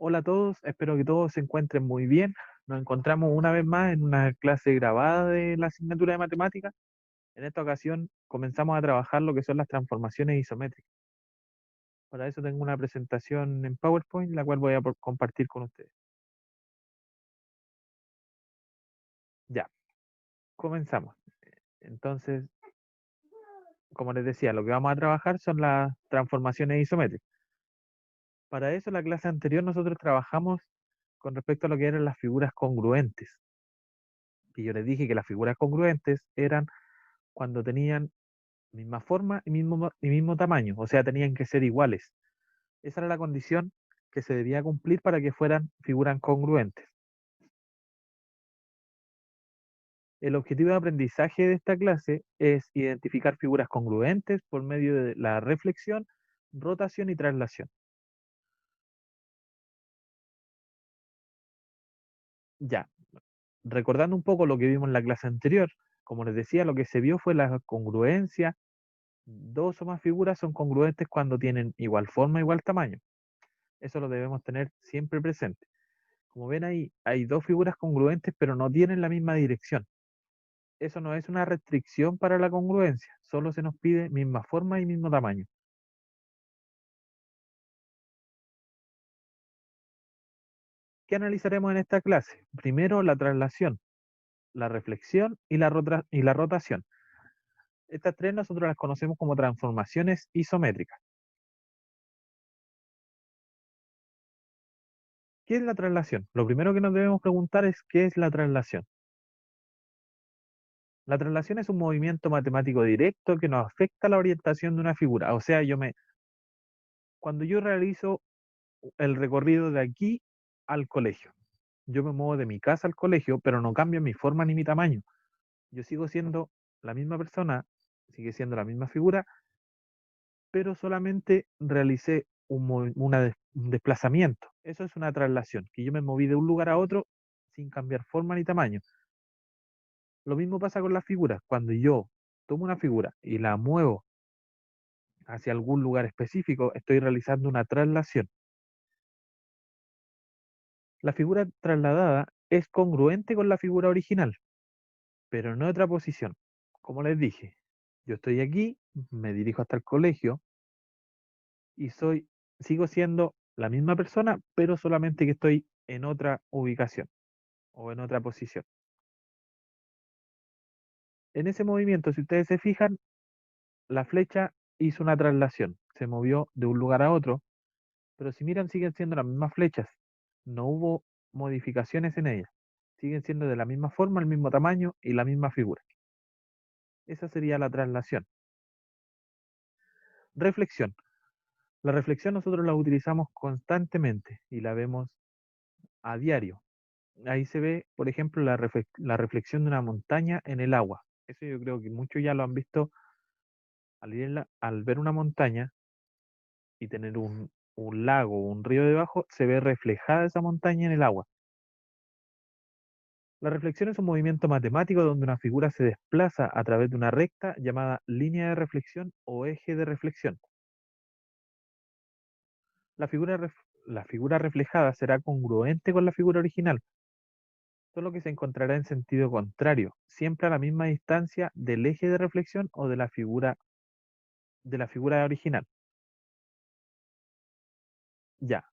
Hola a todos, espero que todos se encuentren muy bien. Nos encontramos una vez más en una clase grabada de la asignatura de matemáticas. En esta ocasión comenzamos a trabajar lo que son las transformaciones isométricas. Para eso tengo una presentación en PowerPoint, la cual voy a compartir con ustedes. Ya, comenzamos. Entonces, como les decía, lo que vamos a trabajar son las transformaciones isométricas. Para eso, la clase anterior nosotros trabajamos con respecto a lo que eran las figuras congruentes. Y yo les dije que las figuras congruentes eran cuando tenían misma forma y mismo tamaño, o sea, tenían que ser iguales. Esa era la condición que se debía cumplir para que fueran figuras congruentes. El objetivo de aprendizaje de esta clase es identificar figuras congruentes por medio de la reflexión, rotación y traslación. Ya, recordando un poco lo que vimos en la clase anterior, como les decía, lo que se vio fue la congruencia. Dos o más figuras son congruentes cuando tienen igual forma, igual tamaño. Eso lo debemos tener siempre presente. Como ven ahí, hay dos figuras congruentes, pero no tienen la misma dirección. Eso no es una restricción para la congruencia, solo se nos pide misma forma y mismo tamaño. ¿Qué analizaremos en esta clase? Primero, la traslación, la reflexión y la rotación. Estas tres nosotros las conocemos como transformaciones isométricas. ¿Qué es la traslación? Lo primero que nos debemos preguntar es ¿qué es la traslación? La traslación es un movimiento matemático directo que nos afecta la orientación de una figura. O sea, cuando yo realizo el recorrido de aquí al colegio. Yo me muevo de mi casa al colegio, pero no cambio mi forma ni mi tamaño. Yo sigo siendo la misma persona, sigue siendo la misma figura, pero solamente realicé un desplazamiento. Eso es una traslación, que yo me moví de un lugar a otro sin cambiar forma ni tamaño. Lo mismo pasa con las figuras. Cuando yo tomo una figura y la muevo hacia algún lugar específico, estoy realizando una traslación. La figura trasladada es congruente con la figura original, pero en otra posición. Como les dije, yo estoy aquí, me dirijo hasta el colegio y sigo siendo la misma persona, pero solamente que estoy en otra ubicación o en otra posición. En ese movimiento, si ustedes se fijan, la flecha hizo una traslación, se movió de un lugar a otro, pero si miran siguen siendo las mismas flechas, no hubo modificaciones en ellas, siguen siendo de la misma forma, el mismo tamaño y la misma figura. Esa sería la traslación. Reflexión. La reflexión nosotros la utilizamos constantemente y la vemos a diario. Ahí se ve, por ejemplo, la reflexión de una montaña en el agua. Eso yo creo que muchos ya lo han visto al ver una montaña y tener un lago o un río debajo, se ve reflejada esa montaña en el agua. La reflexión es un movimiento matemático donde una figura se desplaza a través de una recta llamada línea de reflexión o eje de reflexión. La figura, la figura reflejada será congruente con la figura original, solo que se encontrará en sentido contrario, siempre a la misma distancia del eje de reflexión o de la figura original. Ya,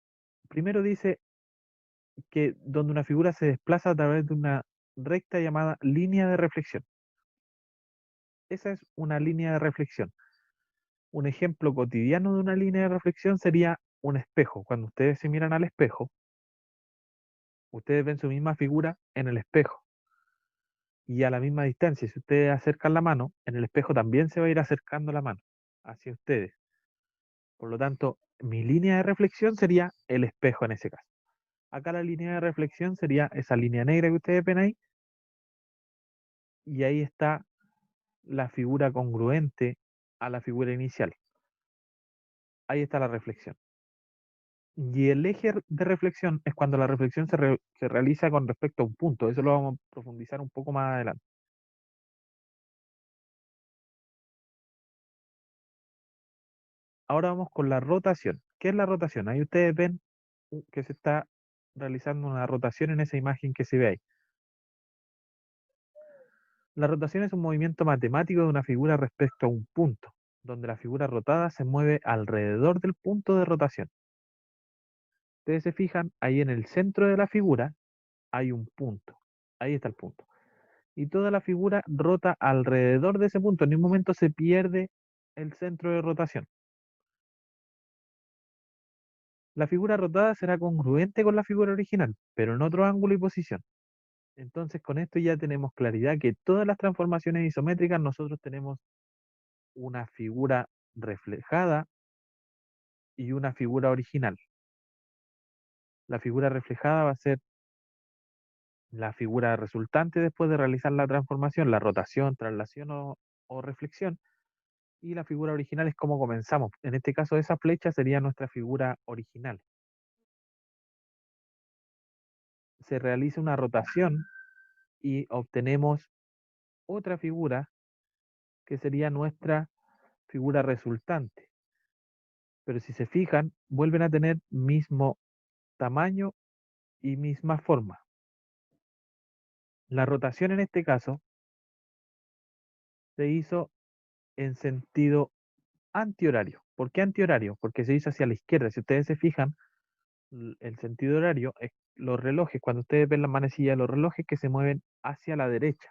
primero dice que donde una figura se desplaza a través de una recta llamada línea de reflexión. Esa es una línea de reflexión. Un ejemplo cotidiano de una línea de reflexión sería un espejo. Cuando ustedes se miran al espejo, ustedes ven su misma figura en el espejo y a la misma distancia. Si ustedes acercan la mano, en el espejo también se va a ir acercando la mano hacia ustedes. Por lo tanto, mi línea de reflexión sería el espejo en ese caso. Acá la línea de reflexión sería esa línea negra que ustedes ven ahí, y ahí está la figura congruente a la figura inicial. Ahí está la reflexión. Y el eje de reflexión es cuando la reflexión se realiza con respecto a un punto. Eso lo vamos a profundizar un poco más adelante. Ahora vamos con la rotación. ¿Qué es la rotación? Ahí ustedes ven que se está realizando una rotación en esa imagen que se ve ahí. La rotación es un movimiento matemático de una figura respecto a un punto, donde la figura rotada se mueve alrededor del punto de rotación. Ustedes se fijan, ahí en el centro de la figura hay un punto. Ahí está el punto. Y toda la figura rota alrededor de ese punto. En ningún momento se pierde el centro de rotación. La figura rotada será congruente con la figura original, pero en otro ángulo y posición. Entonces, con esto ya tenemos claridad que todas las transformaciones isométricas nosotros tenemos una figura reflejada y una figura original. La figura reflejada va a ser la figura resultante después de realizar la transformación, la rotación, traslación o reflexión. Y la figura original es como comenzamos. En este caso, esa flecha sería nuestra figura original. Se realiza una rotación y obtenemos otra figura que sería nuestra figura resultante. Pero si se fijan, vuelven a tener mismo tamaño y misma forma. La rotación en este caso se hizo en sentido antihorario. ¿Por qué antihorario? Porque se hizo hacia la izquierda. Si ustedes se fijan, el sentido horario es los relojes, cuando ustedes ven las manecillas de los relojes que se mueven hacia la derecha.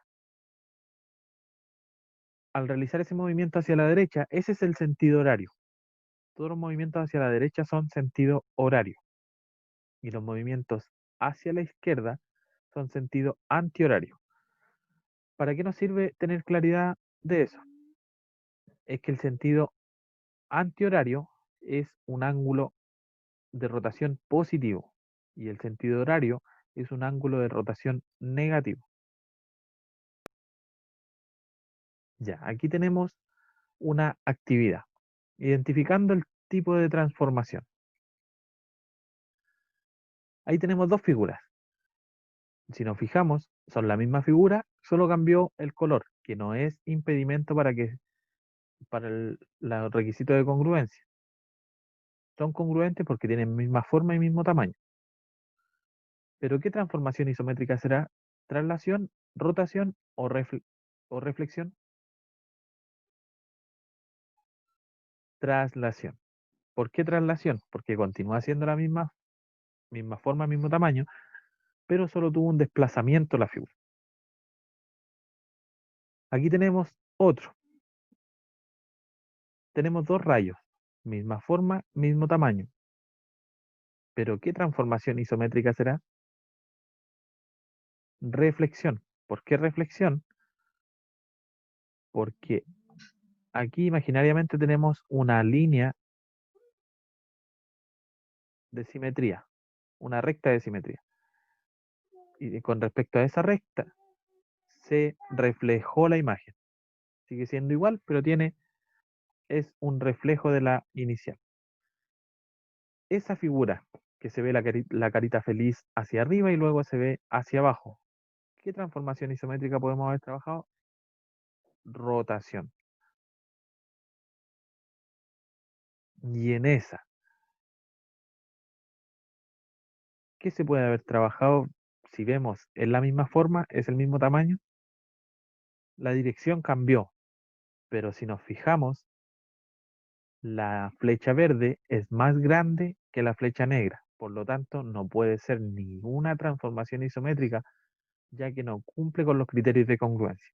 Al realizar ese movimiento hacia la derecha, ese es el sentido horario. Todos los movimientos hacia la derecha son sentido horario. Y los movimientos hacia la izquierda son sentido antihorario. ¿Para qué nos sirve tener claridad de eso? Es que el sentido antihorario es un ángulo de rotación positivo y el sentido horario es un ángulo de rotación negativo. Ya, aquí tenemos una actividad, identificando el tipo de transformación. Ahí tenemos dos figuras. Si nos fijamos, son la misma figura, solo cambió el color, que no es impedimento para el requisito de congruencia. Son congruentes porque tienen misma forma y mismo tamaño. Pero ¿qué transformación isométrica será? ¿Traslación, rotación o reflexión? Traslación. ¿Por qué traslación? Porque continúa siendo la misma forma, mismo tamaño, pero solo tuvo un desplazamiento la figura. Aquí tenemos otro. Tenemos dos rayos, misma forma, mismo tamaño. Pero ¿qué transformación isométrica será? Reflexión. ¿Por qué reflexión? Porque aquí imaginariamente tenemos una línea de simetría, una recta de simetría. Y con respecto a esa recta, se reflejó la imagen. Sigue siendo igual, pero es un reflejo de la inicial. Esa figura que se ve la carita feliz hacia arriba y luego se ve hacia abajo. ¿Qué transformación isométrica podemos haber trabajado? Rotación. Y en esa, ¿qué se puede haber trabajado si vemos en la misma forma, es el mismo tamaño? La dirección cambió, pero si nos fijamos, la flecha verde es más grande que la flecha negra. Por lo tanto, no puede ser ninguna transformación isométrica, ya que no cumple con los criterios de congruencia.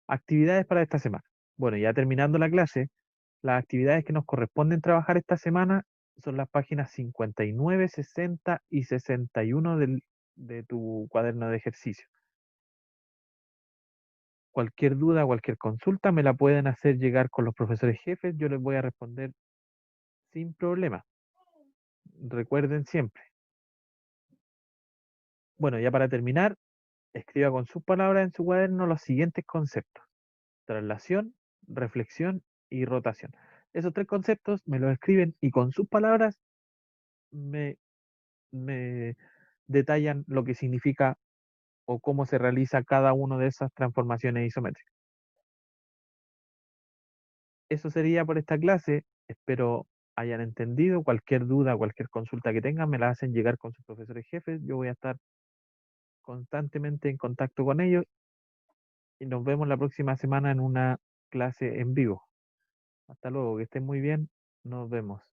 Actividades para esta semana. Bueno, ya terminando la clase, las actividades que nos corresponden trabajar esta semana son las páginas 59, 60 y 61 de tu cuaderno de ejercicio. Cualquier duda, cualquier consulta me la pueden hacer llegar con los profesores jefes, yo les voy a responder sin problema. Recuerden siempre. Bueno, ya para terminar, escriba con sus palabras en su cuaderno los siguientes conceptos: traslación, reflexión y rotación. Esos tres conceptos me los escriben y con sus palabras me, me detallan lo que significa o cómo se realiza cada una de esas transformaciones isométricas. eso sería por esta clase. Espero hayan entendido. Cualquier duda, cualquier consulta que tengan, me la hacen llegar con sus profesores jefes. Yo voy a estar constantemente en contacto con ellos y nos vemos la próxima semana en una clase en vivo. Hasta luego, que estén muy bien. Nos vemos.